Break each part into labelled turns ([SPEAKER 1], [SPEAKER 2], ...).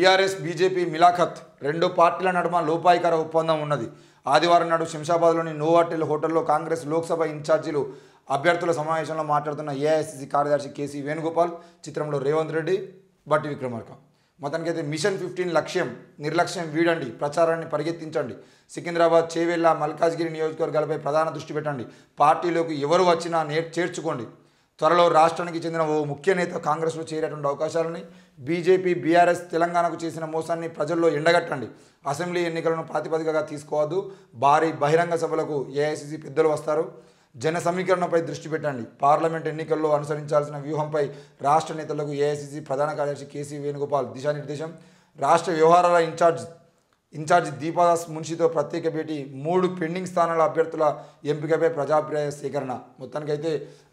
[SPEAKER 1] BRS BJP మిలాఖత్ రెండు పార్టీల నడుమ లోపాయికర ఒప్పందం ఉన్నది. ఆదివారం నాడు శంషాబాద్లోని నోవాటెల్ హోటల్లో కాంగ్రెస్ లోక్సభ ఇన్ఛార్జీలు అభ్యర్థుల సమావేశంలో మాట్లాడుతున్న ఏఐసిసి కార్యదర్శి కేసీ వేణుగోపాల్, చిత్రంలో రేవంత్ రెడ్డి, బట్టి విక్రమార్క. మొత్తానికైతే మిషన్ 15 లక్ష్యం నిర్లక్ష్యం వీడండి, ప్రచారాన్ని పరిగెత్తించండి, సికింద్రాబాద్, చేవెళ్ల, మల్కాజ్గిరి నియోజకవర్గాలపై ప్రధాన దృష్టి పెట్టండి, పార్టీలోకి ఎవరు వచ్చినా చేర్చుకోండి, త్వరలో రాష్ట్రానికి చెందిన ఓ ముఖ్య నేత కాంగ్రెస్లో చేరేటువంటి అవకాశాలని, బీజేపీ బీఆర్ఎస్ తెలంగాణకు చేసిన మోసాన్ని ప్రజల్లో ఎండగట్టండి, అసెంబ్లీ ఎన్నికలను ప్రాతిపదికగా తీసుకోవద్దు, భారీ బహిరంగ సభలకు ఏఐసిసి పెద్దలు వస్తారు, జన సమీకరణపై దృష్టి పెట్టండి, పార్లమెంట్ ఎన్నికల్లో అనుసరించాల్సిన వ్యూహంపై రాష్ట్ర నేతలకు ఏఐసిసి ప్రధాన కార్యదర్శి కేసీ వేణుగోపాల్ దిశానిర్దేశం, రాష్ట్ర వ్యవహారాల ఇన్ఛార్జి దీపాదాస్ మున్షితో ప్రత్యేక భేటీ, 3 పెండింగ్ స్థానాల అభ్యర్థుల ఎంపికపై ప్రజాభిప్రాయ సేకరణ. మొత్తానికైతే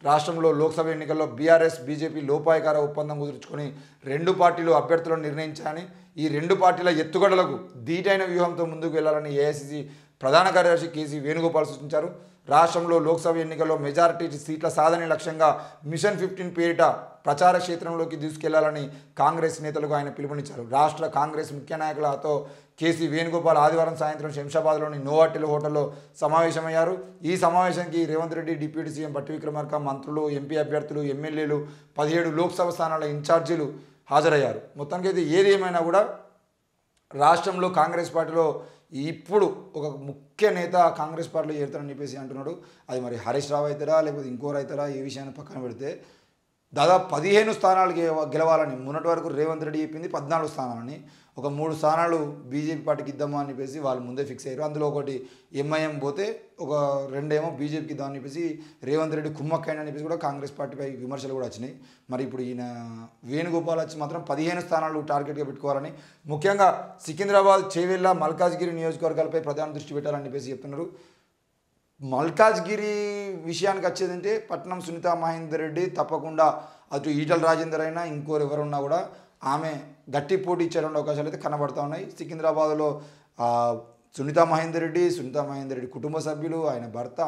[SPEAKER 1] రాష్ట్రంలో లోక్సభ ఎన్నికల్లో బీఆర్ఎస్ బీజేపీ లోపాయికార ఒప్పందం కుదుర్చుకొని 2 పార్టీలు అభ్యర్థులను నిర్ణయించాలని, ఈ 2 పార్టీల ఎత్తుగడలకు ధీటైన వ్యూహంతో ముందుకు వెళ్లాలని ఏఐసిసి ప్రధాన కార్యదర్శి కేసీ వేణుగోపాల్ సూచించారు. రాష్ట్రంలో లోక్సభ ఎన్నికల్లో మెజారిటీ సీట్ల సాధనే లక్ష్యంగా మిషన్ 15 పేరిట ప్రచార క్షేత్రంలోకి తీసుకెళ్లాలని కాంగ్రెస్ నేతలకు ఆయన పిలుపునిచ్చారు. రాష్ట్ర కాంగ్రెస్ ముఖ్య నాయకులతో కేసీ వేణుగోపాల్ ఆదివారం సాయంత్రం శంషాబాద్లోని నోవాటెల్ హోటల్లో సమావేశమయ్యారు. ఈ సమావేశానికి రేవంత్ రెడ్డి, డిప్యూటీ సీఎం బట్టి విక్రమార్క, మంత్రులు, ఎంపీ అభ్యర్థులు, ఎమ్మెల్యేలు, 17 లోక్సభ స్థానాల ఇన్ఛార్జీలు హాజరయ్యారు. మొత్తానికైతే ఏది ఏమైనా కూడా రాష్ట్రంలో కాంగ్రెస్ పార్టీలో ఇప్పుడు ఒక ముఖ్య నేత కాంగ్రెస్ పార్టీలో చేరుతారని చెప్పేసి అంటున్నాడు. అది మరి హరీష్ రావు అవుతారా లేకపోతే ఇంకోరు అవుతారా, ఈ విషయాన్ని పక్కన పెడితే దాదాపు 15 స్థానాలు గెలవాలని మొన్నటి వరకు రేవంత్ రెడ్డి చెప్పింది 14 స్థానాలని, ఒక 3 స్థానాలు బీజేపీ పార్టీకి ఇద్దామా అని చెప్పేసి వాళ్ళు ముందే ఫిక్స్ అయ్యారు. అందులో ఒకటి ఎంఐఎం పోతే ఒక 2 ఏమో బీజేపీకి ఇద్దామని చెప్పేసి రేవంత్ రెడ్డి కుమ్మక్కైన అని చెప్పేసి కూడా కాంగ్రెస్ పార్టీపై విమర్శలు కూడా వచ్చినాయి. మరి ఇప్పుడు ఈయన వేణుగోపాల్ వచ్చి మాత్రం 15 స్థానాలు టార్గెట్గా పెట్టుకోవాలని, ముఖ్యంగా సికింద్రాబాద్, చేవెళ్ల, మల్కాజ్గిరి నియోజకవర్గాలపై ప్రధాన దృష్టి పెట్టాలని చెప్పేసి చెప్తున్నారు. మల్కాజ్గిరి విషయానికి వచ్చేదంటే పట్నం సునీత మహేందర్ రెడ్డి తప్పకుండా అటు ఈటల రాజేందర్ అయినా ఇంకోరు ఎవరున్నా కూడా ఆమె గట్టి పోటీ ఇచ్చేటువంటి అవకాశాలు అయితే కనబడుతూ ఉన్నాయి. సికింద్రాబాద్లో సునీత మహేందర్ రెడ్డి కుటుంబ సభ్యులు, ఆయన భర్త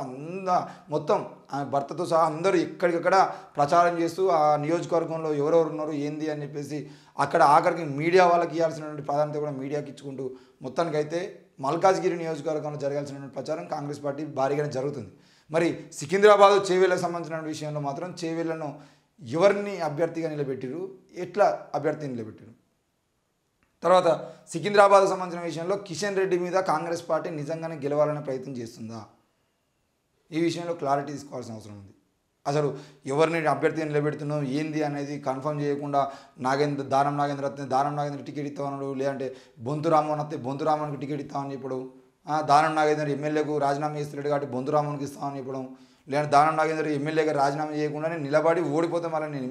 [SPEAKER 1] మొత్తం ఆమె భర్తతో సహా అందరూ ఎక్కడికక్కడ ప్రచారం చేస్తూ ఆ నియోజకవర్గంలో ఎవరెవరు ఉన్నారు ఏంది అని చెప్పేసి అక్కడ ఆఖరికి మీడియా వాళ్ళకి ఇవ్వాల్సినటువంటి ప్రాధాన్యత కూడా మీడియాకి ఇచ్చుకుంటూ మొత్తానికైతే మల్కాజ్గిరి నియోజకవర్గంలో జరగాల్సినటువంటి ప్రచారం కాంగ్రెస్ పార్టీ భారీగానే జరుగుతుంది. మరి సికింద్రాబాద్, చేవెళ్లకు సంబంధించిన విషయంలో మాత్రం చేవెళ్లను ఎవరిని అభ్యర్థిగా నిలబెట్టిరు, ఎట్లా అభ్యర్థిని నిలబెట్టిరు, తర్వాత సికింద్రాబాద్కు సంబంధించిన విషయంలో కిషన్ రెడ్డి మీద కాంగ్రెస్ పార్టీ నిజంగానే గెలవాలనే ప్రయత్నం చేస్తుందా, ఈ విషయంలో క్లారిటీ తీసుకోవాల్సిన అవసరం ఉంది. అసలు ఎవరిని అభ్యర్థిగా నిలబెడుతున్నావు ఏంది అనేది కన్ఫర్మ్ చేయకుండా దానం నాగేంద్ర టికెట్ ఇస్తామన్నాడు, లేదంటే బొంతు రామన్ వస్తే బొంతు రామన్కి టికెట్ ఇస్తామని ఇప్పుడు, దానం నాగేంద్ర ఎమ్మెల్యేకు రాజీనామా చేస్తున్నాడు కాబట్టి బొంతు రామన్కి ఇస్తామని ఇప్పుడు, లేదంటే దానం నాగేంద్ర ఎమ్మెల్యేగా రాజీనామా చేయకుండానే నిలబడి ఓడిపోతే మళ్ళీ నేను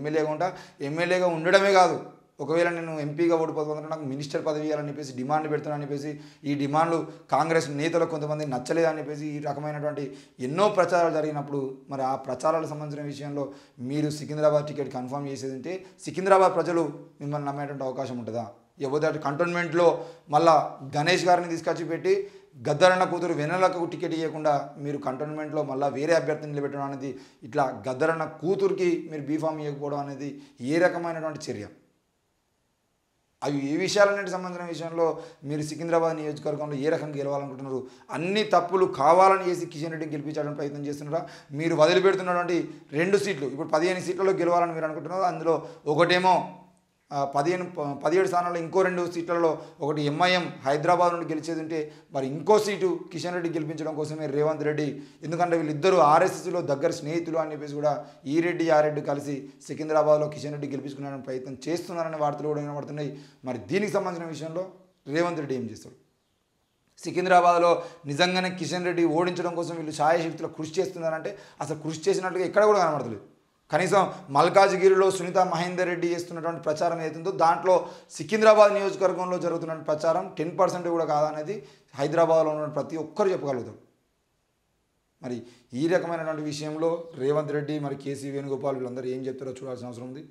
[SPEAKER 1] ఎమ్మెల్యేగా ఉండడమే కాదు, ఒకవేళ నేను ఎంపీగా ఓడిపోతుంటే నాకు మినిస్టర్ పదవి ఇవ్వాలని చెప్పేసి డిమాండ్ పెడుతున్నాను అని చెప్పేసి ఈ డిమాండ్లు కాంగ్రెస్ నేతలకు కొంతమంది నచ్చలేదని చెప్పేసి ఈ రకమైనటువంటి ఎన్నో ప్రచారాలు జరిగినప్పుడు మరి ఆ ప్రచారాలకు సంబంధించిన విషయంలో మీరు సికింద్రాబాద్ టికెట్ కన్ఫర్మ్ చేసేదంటే సికింద్రాబాద్ ప్రజలు మిమ్మల్ని నమ్మేటువంటి అవకాశం ఉంటుందా? లేకపోతే కంటోన్మెంట్లో మళ్ళా గణేష్ గారిని తీసుకొచ్చి పెట్టి గద్దరన్న కూతురు వెన్నెలకు టికెట్ ఇవ్వకుండా మీరు కంటోన్మెంట్లో మళ్ళీ వేరే అభ్యర్థిని నిలబెట్టడం అనేది, ఇట్లా గద్దరన్న కూతురికి మీరు బీఫామ్ ఇవ్వకపోవడం అనేది ఏ రకమైనటువంటి చర్య? అవి ఏ విషయాలన్నిటి సంబంధించిన విషయంలో మీరు సికింద్రాబాద్ నియోజకవర్గంలో ఏ రకంగా గెలవాలనుకుంటున్నారు? అన్ని తప్పులు కావాలని చేసి కిషన్ రెడ్డిని గెలిపించడానికి ప్రయత్నం చేస్తున్నారా? మీరు వదిలిపెడుతున్నటువంటి 2 సీట్లు ఇప్పుడు 15 సీట్లలో గెలవాలని మీరు అనుకుంటున్నారు. అందులో ఒకటేమో 17 స్థానాల్లో ఇంకో 2 సీట్లలో ఒకటి ఎంఐఎం హైదరాబాద్ నుండి గెలిచేది ఉంటే మరి ఇంకో సీటు కిషన్ రెడ్డి గెలిపించడం కోసమే రేవంత్ రెడ్డి, ఎందుకంటే వీళ్ళిద్దరూ ఆర్ఎస్ఎస్లో దగ్గర స్నేహితులు అని చెప్పేసి కూడా ఈ రెడ్డి కలిసి సికింద్రాబాద్లో కిషన్ రెడ్డి గెలిపించుకునే ప్రయత్నం చేస్తున్నారనే వార్తలు కూడా వినబడుతున్నాయి. మరి దీనికి సంబంధించిన విషయంలో రేవంత్ రెడ్డి ఏం చేస్తారు? సికింద్రాబాద్లో నిజంగానే కిషన్ రెడ్డి ఓడించడం కోసం వీళ్ళు ఛాయాశక్తిలో కృషి చేస్తున్నారంటే అసలు కృషి చేసినట్టుగా ఎక్కడ కూడా కనబడతలేదు. కనీసం మల్కాజ్గిరిలో సునీత మహేందర్ రెడ్డి చేస్తున్నటువంటి ప్రచారం ఏదైతుందో దాంట్లో సికింద్రాబాద్ నియోజకవర్గంలో జరుగుతున్న ప్రచారం 10% కూడా కాదనేది హైదరాబాద్లో ఉన్న ప్రతి ఒక్కరు చెప్పగలుగుతారు. మరి ఈ రకమైనటువంటి విషయంలో రేవంత్ రెడ్డి మరి కేసీ వేణుగోపాల్ వీళ్ళందరూ ఏం చెప్తారో చూడాల్సిన అవసరం ఉంది.